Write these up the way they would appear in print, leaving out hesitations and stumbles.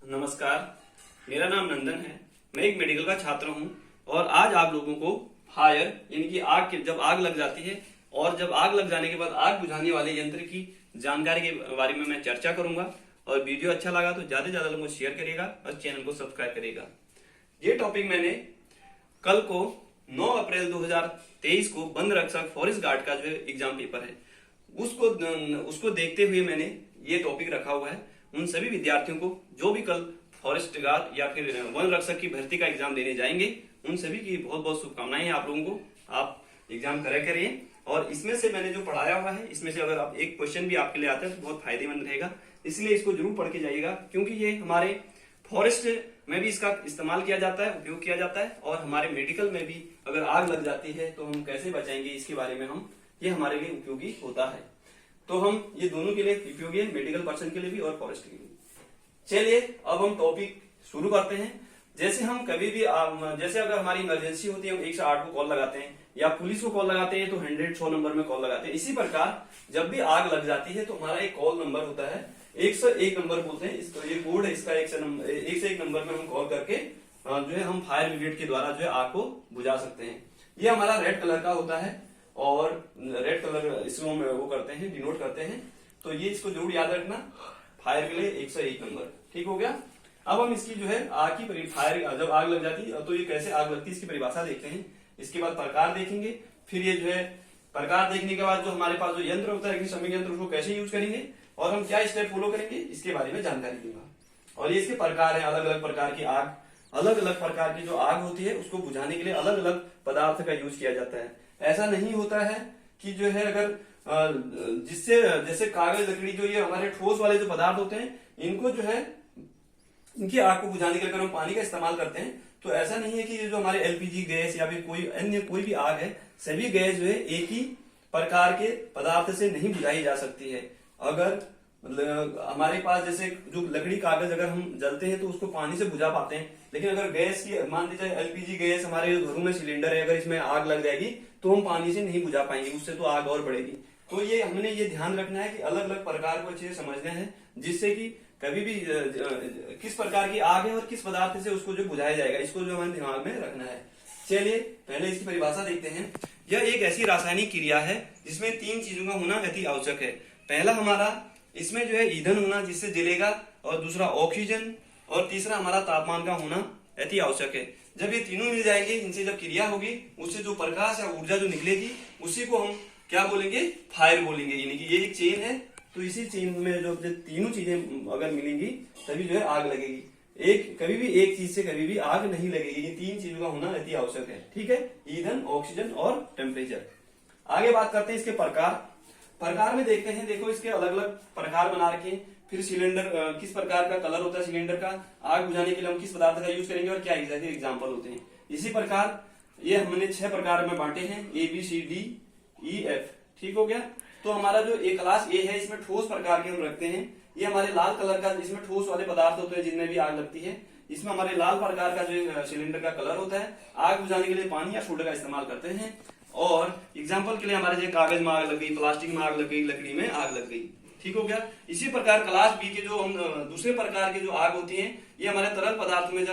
नमस्कार, मेरा नाम नंदन है। मैं एक मेडिकल का छात्र हूं और आज आप लोगों को फायर यानी कि जब आग लग जाती है और जब आग लग जाने के बाद आग बुझाने वाले यंत्र की जानकारी के बारे में मैं चर्चा करूंगा। और वीडियो अच्छा लगा तो ज्यादा से ज्यादा लोगों को शेयर करेगा और चैनल को सब्सक्राइब करेगा। ये टॉपिक मैंने कल को 9 अप्रैल 2023 को वन रक्षक फॉरेस्ट गार्ड का जो एग्जाम पेपर है उसको देखते हुए मैंने ये टॉपिक रखा हुआ है। उन सभी विद्यार्थियों को जो भी कल फॉरेस्ट गार्ड या फिर वन रक्षक की भर्ती का एग्जाम देने जाएंगे, उन सभी की बहुत बहुत शुभकामनाएं हैं आप लोगों को। आप एग्जाम करिए और इसमें से मैंने जो पढ़ाया हुआ है, इसमें से अगर आप एक क्वेश्चन भी आपके लिए आता है तो बहुत फायदेमंद रहेगा। इसलिए इसको जरूर पढ़ के जाइएगा, क्योंकि ये हमारे फॉरेस्ट में भी इसका इस्तेमाल किया जाता है, उपयोग किया जाता है। और हमारे मेडिकल में भी अगर आग लग जाती है तो हम कैसे बचाएंगे, इसके बारे में ये हमारे लिए उपयोगी होता है। तो हम ये दोनों के लिए उपयोगी है, मेडिकल पर्सन के लिए भी और फॉरेस्ट के लिए भी। चलिए अब हम टॉपिक शुरू करते हैं। जैसे हम कभी भी जैसे अगर हमारी इमरजेंसी होती है, हम 108 को कॉल लगाते हैं या पुलिस को कॉल लगाते हैं तो 100 नंबर में कॉल लगाते हैं। इसी प्रकार जब भी आग लग जाती है तो हमारा एक कॉल नंबर होता है, 101 नंबर बोलते हैं इसको। ये कोड है इसका, 101 नंबर में हम कॉल करके जो है हम फायर ब्रिगेड के द्वारा जो है आग को बुझा सकते हैं। ये हमारा रेड कलर का होता है और रेड कलर इसको हम वो करते हैं, डिनोट करते हैं। तो ये इसको जरूर याद रखना, फायर के लिए 101 नंबर। ठीक हो गया। अब हम इसकी जो है आग की फायर जब आग लग जाती है तो ये कैसे आग लगती है इसकी परिभाषा देखते हैं। इसके बाद प्रकार देखेंगे, फिर ये जो है प्रकार देखने के बाद जो हमारे पास जो यंत्र होता है अग्निशमन यंत्र, उसको कैसे यूज करेंगे और हम क्या स्टेप फॉलो करेंगे, इसके बारे में जानकारी दूंगा। और ये इसके प्रकार है, अलग अलग प्रकार की आग, अलग अलग प्रकार की जो आग होती है उसको बुझाने के लिए अलग अलग पदार्थ का यूज किया जाता है। ऐसा नहीं होता है कि जो है अगर जिससे जैसे कागज, लकड़ी, जो ये हमारे ठोस वाले जो पदार्थ होते हैं, इनको जो है इनकी आग को बुझाने के लिए अगर हम पानी का इस्तेमाल करते हैं तो ऐसा नहीं है कि ये जो हमारे एलपीजी गैस या फिर कोई अन्य कोई भी आग है, सभी गैस जो है एक ही प्रकार के पदार्थ से नहीं बुझाई जा सकती है। अगर हमारे पास जैसे जो लकड़ी, कागज अगर हम जलते हैं तो उसको पानी से बुझा पाते हैं, लेकिन अगर गैस की मान लीजिए एलपीजी गैस हमारे घरों में सिलेंडर है, अगर इसमें आग लग जाएगी तो हम पानी से नहीं बुझा पाएंगे, उससे तो आग और बढ़ेगी। तो ये हमने ये ध्यान रखना है कि अलग अलग प्रकार को अच्छे से समझना है, जिससे कि कभी भी किस प्रकार की आग है और किस पदार्थ से उसको जो बुझाया जाएगा, इसको जो हमें दिमाग में रखना है। चलिए पहले इसकी परिभाषा देखते हैं। यह एक ऐसी रासायनिक क्रिया है जिसमें 3 चीजों का होना अति आवश्यक है। पहला हमारा इसमें जो है ईंधन होना जिससे जलेगा, और दूसरा ऑक्सीजन, और तीसरा हमारा तापमान का होना अति आवश्यक है। जब ये तीनों मिल जाएंगे, इनसे जब क्रिया होगी, उससे जो प्रकाश या ऊर्जा जो निकलेगी उसी को हम क्या बोलेंगे, फायर बोलेंगे। यानी कि ये एक चेन है, तो इसी चेन में जो तीनों चीजें अगर मिलेंगी तभी जो है आग लगेगी। कभी भी एक चीज से कभी भी आग नहीं लगेगी। ये 3 चीजों का होना अति आवश्यक है। ठीक है, ईंधन, ऑक्सीजन और टेम्परेचर। आगे बात करते हैं इसके प्रकार में देखते हैं। देखो इसके अलग अलग प्रकार बना रखे हैं। फिर सिलेंडर किस प्रकार का कलर होता है सिलेंडर का, आग बुझाने के लिए हम किस पदार्थ का यूज करेंगे और क्या एग्जाम्पल होते हैं। इसी प्रकार ये हमने 6 प्रकार में बांटे हैं, ABCDEF। ठीक हो गया। तो हमारा जो ए क्लास ए है, इसमें ठोस प्रकार के हम रखते हैं। ये हमारे लाल कलर का, इसमें ठोस वाले पदार्थ होते हैं जिनमें भी आग लगती है। इसमें हमारे लाल प्रकार का जो सिलेंडर का कलर होता है, आग बुझाने के लिए पानी या सोडा का इस्तेमाल करते हैं। और एग्जाम्पल के लिए हमारे जैसे कागज में आग लग गई, प्लास्टिक में आग लग गई, लकड़ी में आग लग गई। ठीक हो गया। इसी प्रकार क्लास बी के जो हम दूसरे प्रकार की जो आग होती है, ये हमारे तरल पदार्थ में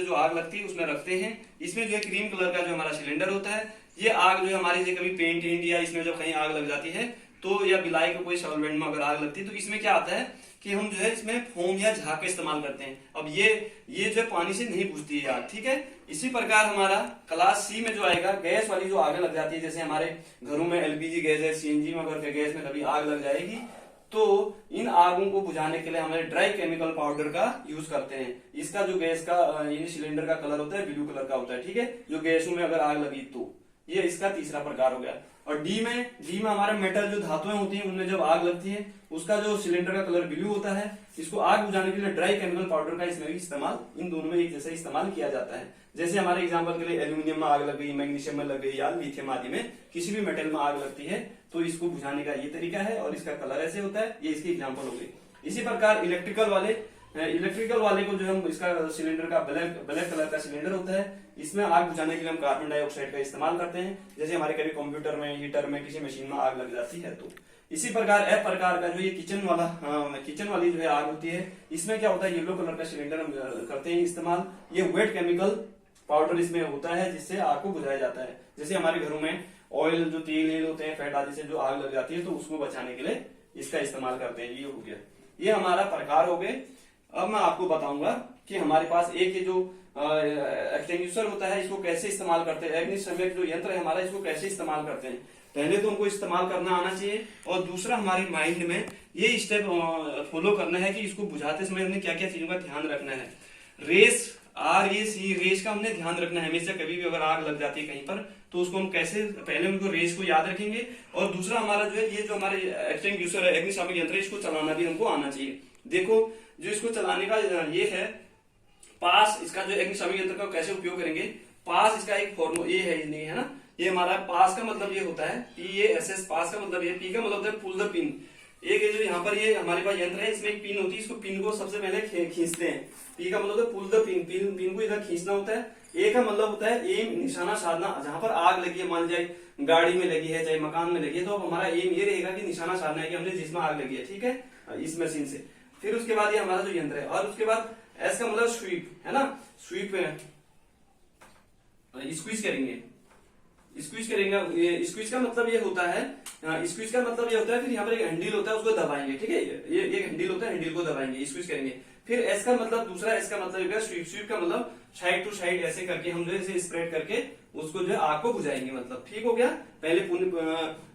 जो आग लगती है उसमें रखते हैं। इसमें जो है क्रीम कलर का जो हमारा सिलेंडर होता है, ये आग जो है हमारी जैसे कभी पेंट या इसमें जब कहीं आग लग जाती है तो, या बिलाई का कोई सॉल्वेंट में अगर आग लगती है तो इसमें क्या आता है कि हम जो है इसमें फोम या झाग का इस्तेमाल करते हैं। अब ये जो है पानी से नहीं बुझती है आग। ठीक है। इसी प्रकार हमारा क्लास सी में जो आएगा, गैस वाली जो आग लग जाती है, जैसे हमारे घरों में एलपीजी गैस है, सीएनजी में अगर गैस में कभी आग लग जाएगी तो इन आगों को बुझाने के लिए हमारे ड्राई केमिकल पाउडर का यूज करते हैं। इसका जो गैस का सिलेंडर का कलर होता है ब्लू कलर का होता है। ठीक है। जो गैसों में अगर आग लगी तो ये इसका तीसरा प्रकार हो गया। और डी में हमारे मेटल जो धातुएं होती हैं उनमें जब आग लगती है उसका जो सिलेंडर का कलर ब्लू होता है। इसको आग बुझाने के लिए ड्राई केमिकल पाउडर का इसमें भी इस्तेमाल, इन दोनों में एक जैसा इस्तेमाल किया जाता है। जैसे हमारे एग्जांपल के लिए एल्यूमिनियम में आग लग गई, मैग्नीशियम में लग गई या लिथियम आदि में किसी भी मेटल में आग लगती है तो इसको बुझाने का ये तरीका है और इसका कलर ऐसे होता है। ये इसके एग्जाम्पल हो गए। इसी प्रकार इलेक्ट्रिकल वाले इलेक्ट्रिकल वाले को जो हम इसका सिलेंडर का ब्लैक ब्लैक कलर का सिलेंडर होता है, इसमें आग बुझाने के लिए हम कार्बन डाइऑक्साइड का इस्तेमाल करते हैं। जैसे हमारे कभी कंप्यूटर में, हीटर में, किसी मशीन में आग लग जाती है तो। इसी प्रकार एफ प्रकार का जो ये किचन वाली जो है आग होती है, इसमें क्या होता है, येलो कलर का सिलेंडर हम करते हैं इस्तेमाल। ये वेट केमिकल पाउडर इसमें होता है जिससे आग को बुझाया जाता है। जैसे हमारे घरों में ऑयल जो तेल होते हैं, फैट आदि से जो आग लग जाती है तो उसको बचाने के लिए इसका इस्तेमाल करते हैं। ये हो गया, ये हमारा प्रकार हो गए। अब मैं आपको बताऊंगा कि हमारे पास एक जो एक्सटिंग्विशर होता है, इसको कैसे इस्तेमाल करते हैं। अग्निशमन जो यंत्र है हमारा, इसको कैसे इस्तेमाल करते हैं। पहले तो उनको इस्तेमाल करना आना चाहिए, और दूसरा हमारे माइंड में ये स्टेप फॉलो करना है कि इसको बुझाते समय हमने क्या क्या चीजों का ध्यान रखना है। रेस रेस का हमने ध्यान रखना है हमेशा। कभी भी अगर आग लग जाती है कहीं पर तो उसको हम कैसे, पहले उनको रेस को याद रखेंगे, और दूसरा हमारा जो है ये जो हमारे एक्सटिंग्विशर है, अग्निशामक यंत्र, इसको चलाना भी हमको आना चाहिए। देखो जो इसको चलाने का ये है पास, इसका जो अग्निशामक यंत्र का कैसे उपयोग करेंगे। पास इसका एक फॉर्मूला ये है, नहीं है ना, ये हमारा पास का मतलब ये होता है PASS, पास का मतलब ये, पी का मतलब होता है पुल द पिन। एक जो यहाँ पर ये हमारे पास यंत्र है, इसमें एक पिन होती है, इसको पिन को सबसे पहले खींचते हैं। पी का मतलब पुल द पिन, पिन को इधर खींचना होता है। ए का मतलब होता है एम, निशाना साधना। जहां पर आग लगी है, मान जाए गाड़ी में लगी है, चाहे मकान में लगी है, तो अब हमारा एम ये रहेगा कि निशाना साधना है कि हमने जिसमें आग लगी है, ठीक है, इस मशीन से। फिर उसके बाद ये हमारा जो यंत्र है, और उसके बाद एस का मतलब स्वीप है ना, स्वीप स्क्वीज करेंगे, स्क्वीज करेंगे। स्क्वीज का मतलब ये होता है, स्क्वीज का मतलब ये होता है, फिर यहाँ पर एक हैंडल होता है, उसको दबाएंगे, ठीक है, ये एक हैंडल होता है, हैंडल को दबाएंगे, स्क्वीज करेंगे। फिर एस का मतलब दूसरा, एस का मतलब स्वीप, स्वीप का मतलब साइड टू साइड ऐसे करके हम जो है स्प्रेड करके उसको जो है आग को बुझाएंगे, मतलब ठीक हो गया। पहले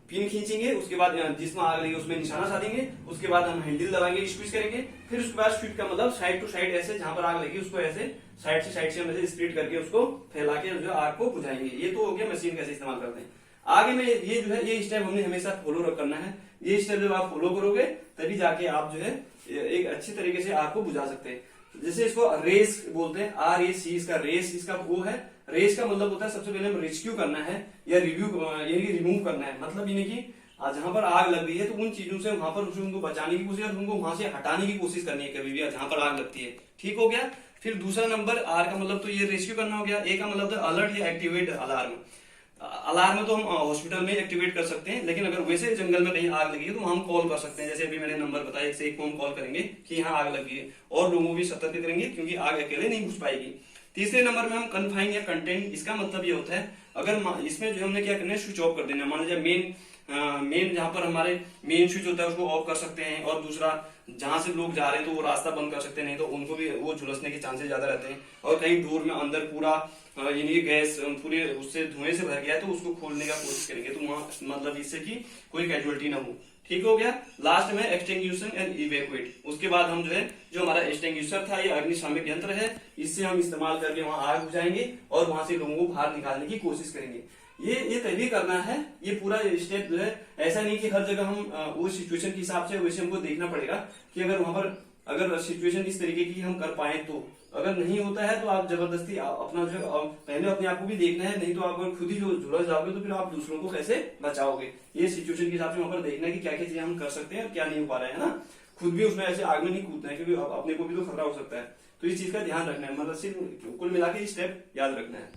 पिन खींचेंगे, उसके बाद जिसमें आग लगी उसमें निशाना साधेंगे, उसके बाद हम हैंडल दबाएंगे, स्क्वीज करेंगे। फिर उसके बाद स्वीप का मतलब साइड टू साइड ऐसे, जहां पर आग लगी उसको ऐसे साइड से हम ऐसे स्प्रेड करके उसको फैला के जो आग को बुझाएंगे। ये तो हो गया मशीन कैसे इस्तेमाल करते हैं। आगे में ये जो है ये स्टेप हमने हमेशा फॉलो करना है। ये स्टेप जब आप फॉलो करोगे तभी जाके आप जो है एक अच्छी तरीके से आग को बुझा सकते हैं। जैसे इसको रेस बोलते हैं, RAC, इसका रेस, इसका वो है। रेस का मतलब होता है सबसे पहले हम रेस्क्यू करना है या रिमूव करना है। मतलब ये नहीं कि जहां पर आग लग गई है तो उन चीजों से वहां पर उनको बचाने की कोशिश, उनको वहां से हटाने की कोशिश करनी है कभी भी जहां पर आग लगती है, ठीक हो गया। फिर दूसरा नंबर R का मतलब तो ये रेस्क्यू करना हो गया। A का मतलब अलर्ट या एक्टिवेट अलार्म। अलार्म तो हम हॉस्पिटल में एक्टिवेट कर सकते हैं, लेकिन अगर वैसे जंगल में कहीं आग लगी है तो हम कॉल कर सकते हैं। जैसे अभी मैंने नंबर बताया, 101 को हम कॉल करेंगे कि यहाँ आग लगी है, और लोगों को भी सतर्क करेंगे क्योंकि आग अकेले नहीं बुझ पाएगी। तीसरे नंबर में हम कन्फाइन या कंटेंट, इसका मतलब ये होता है अगर इसमें जो हमने क्या करना है, स्विच ऑफ कर देना। मान लीजिए मेन जहां पर हमारे मेन स्विच होता है उसको ऑफ कर सकते हैं, और दूसरा जहां से लोग जा रहे हैं तो वो रास्ता बंद कर सकते हैं, नहीं तो उनको भी वो झुलसने के चांसेस ज्यादा रहते हैं। और कहीं डोर में अंदर पूरा यानी गैस पूरे उससे धुएं से भर गया है तो उसको खोलने का कोशिश करेंगे, तो वहां मतलब इससे कि कोई कैजुअलिटी ना हो, ठीक हो गया। लास्ट में एक्सटिंग्विशन एंड इवैक्यूएट। उसके बाद हम जो है जो हमारा एक्सटिंग्विशर था, ये अग्निशामक यंत्र है, इससे हम इस्तेमाल करके वहां आग बुझाएंगे और वहां से लोगों को बाहर निकालने की कोशिश करेंगे। ये तभी करना है, ये पूरा स्टेप जो है। ऐसा नहीं कि हर जगह हम वो सिचुएशन के हिसाब से वैसे हमको देखना पड़ेगा कि अगर वहां पर अगर सिचुएशन इस तरीके की हम कर पाए तो। अगर नहीं होता है तो आप जबरदस्ती अपना जो पहले अपने आप को भी देखना है, नहीं तो आप अगर खुद ही जो झुलस जाओगे तो फिर आप दूसरों को कैसे बचाओगे। ये सिचुएशन के हिसाब से वहां पर देखना है कि क्या क्या चीजें हम कर सकते हैं और क्या नहीं हो पा रहा है ना। खुद भी उसमें ऐसे आग में नहीं कूदना है क्योंकि अपने को भी तो खतरा हो सकता है। तो इस चीज का ध्यान रखना है, मतलब सिर्फ कुल मिला के स्टेप याद रखना है।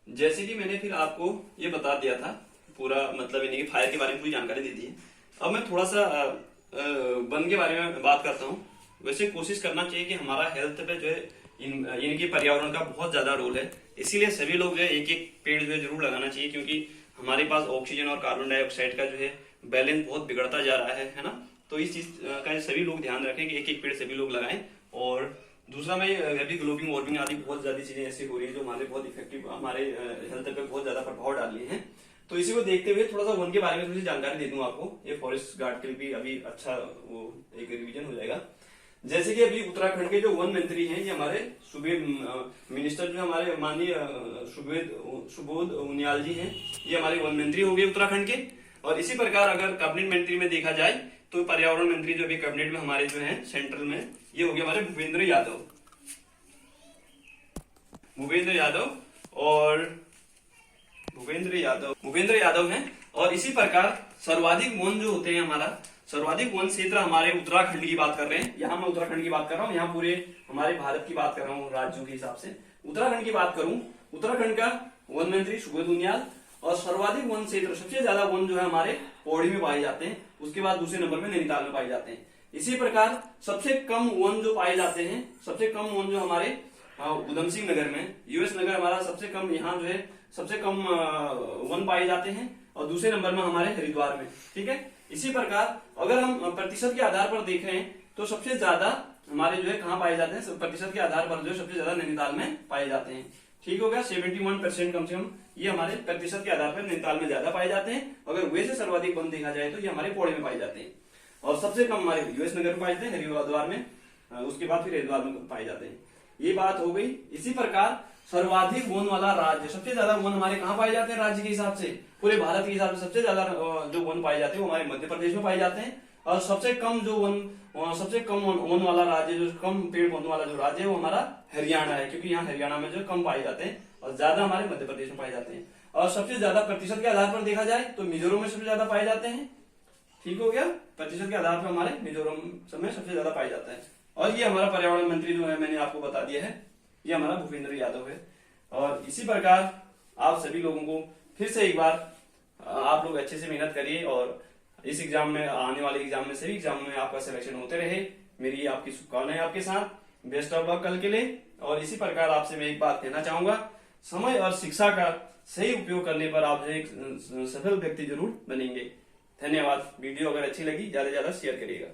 जैसे कि मैंने फिर आपको ये बता दिया था पूरा, मतलब यानी कि फायर के बारे में पूरी जानकारी दे दी है। अब मैं थोड़ा सा वन के बारे में बात करता हूँ। वैसे कोशिश करना चाहिए कि हमारा हेल्थ पे जो है यानी कि पर्यावरण का बहुत ज्यादा रोल है, इसीलिए सभी लोग जो है एक एक पेड़ जो है जरूर लगाना चाहिए, क्योंकि हमारे पास ऑक्सीजन और कार्बन डाइऑक्साइड का जो है बैलेंस बहुत बिगड़ता जा रहा है ना। तो इस चीज का सभी लोग ध्यान रखें कि एक एक पेड़ सभी लोग लगाएं। और दूसरा मैं अभी ग्लोबल वार्मिंग आदि बहुत ज्यादा चीजें ऐसी हो रही है जो हमारे बहुत इफेक्टिव हमारे हेल्थ पे बहुत ज्यादा प्रभाव डाल रही है। तो इसी को देखते हुए थोड़ा सा वन के बारे में थोड़ी जानकारी दे दूं आपको। ये फॉरेस्ट गार्ड के लिए भी अभी अच्छा वो एक रिवीजन हो जाएगा। जैसे कि अभी उत्तराखंड के जो वन मंत्री हैं, ये हमारे मिनिस्टर जो हमारे माननीय सुबोध उनियाल जी हैं, ये हमारे वन मंत्री हो गए उत्तराखंड के। और इसी प्रकार अगर कैबिनेट मंत्री में देखा जाए तो पर्यावरण मंत्री जो अभी कैबिनेट में हमारे जो है सेंट्रल में, ये हो गया हमारे भूपेंद्र यादव हैं। और इसी प्रकार सर्वाधिक वन जो होते हैं हमारा, सर्वाधिक वन क्षेत्र हमारे उत्तराखंड की बात कर रहे हैं। यहाँ मैं उत्तराखंड की बात कर रहा हूँ, यहाँ पूरे हमारे भारत की बात कर रहा हूँ राज्यों के हिसाब से। उत्तराखंड की बात करूं, उत्तराखंड का वन मंत्री सुबोध उनियाल। और सर्वाधिक वन क्षेत्र, सबसे ज्यादा वन जो है हमारे पौड़ी में पाए जाते हैं, उसके बाद दूसरे नंबर में नैनीताल में पाए जाते हैं। इसी प्रकार सबसे कम वन जो पाए जाते हैं, सबसे कम वन जो हमारे उधम सिंह नगर में, यूएस नगर हमारा सबसे कम, यहाँ जो है सबसे कम वन पाए जाते हैं और दूसरे नंबर में हमारे हरिद्वार में। ठीक है, इसी प्रकार अगर हम प्रतिशत के आधार पर देख रहे हैं तो सबसे ज्यादा हमारे जो है कहाँ पाए जाते हैं, प्रतिशत के आधार पर जो है सबसे ज्यादा नैनीताल में पाए जाते हैं। ठीक हो गया, 71% कम से कम ये हमारे प्रतिशत के आधार पर नैनीताल में ज्यादा पाए जाते हैं। अगर वैसे सर्वाधिक वन देखा जाए तो ये हमारे पौड़ी में पाए जाते हैं और सबसे कम हमारे यूएस नगर में पाए जाते हैं, हरिद्वार में, उसके बाद फिर हरिद्वार में पाए जाते हैं। ये बात हो गई। इसी प्रकार सर्वाधिक वन वाला राज्य, सबसे ज्यादा वन हमारे कहाँ पाए जाते हैं राज्य के हिसाब से, पूरे भारत के हिसाब से सबसे ज्यादा जो वन पाए जाते हैं वो हमारे मध्य प्रदेश में पाए जाते हैं। और सबसे कम जो सबसे कम वन वाला राज्य, जो कम पेड़ वन वाला जो राज्य है वो हमारा हरियाणा है, क्योंकि यहाँ हरियाणा में जो कम पाए जाते हैं और ज्यादा हमारे मध्य प्रदेश में पाए जाते हैं। और सबसे ज्यादा प्रतिशत के आधार पर देखा जाए तो मिजोरम में सबसे ज्यादा पाए जाते हैं। ठीक हो गया, प्रतिशत के आधार पर हमारे मिजोरम में सबसे ज्यादा पाए जाता है। और ये हमारा पर्यावरण मंत्री जो है, मैंने आपको बता दिया है, ये हमारा भूपेंद्र यादव है। और इसी प्रकार आप सभी लोगों को फिर से एक बार, आप लोग अच्छे से मेहनत करिए और इस एग्जाम में, आने वाले एग्जाम में, सभी एग्जाम में आपका सिलेक्शन होते रहे। मेरी आपकी शुभकामनाएं आपके साथ। बेस्ट ऑफ लक कल के लिए। और इसी प्रकार आपसे मैं एक बात कहना चाहूंगा, समय और शिक्षा का सही उपयोग करने पर आप जो एक सफल व्यक्ति जरूर बनेंगे। धन्यवाद। वीडियो अगर अच्छी लगी ज्यादा से ज्यादा शेयर करिएगा।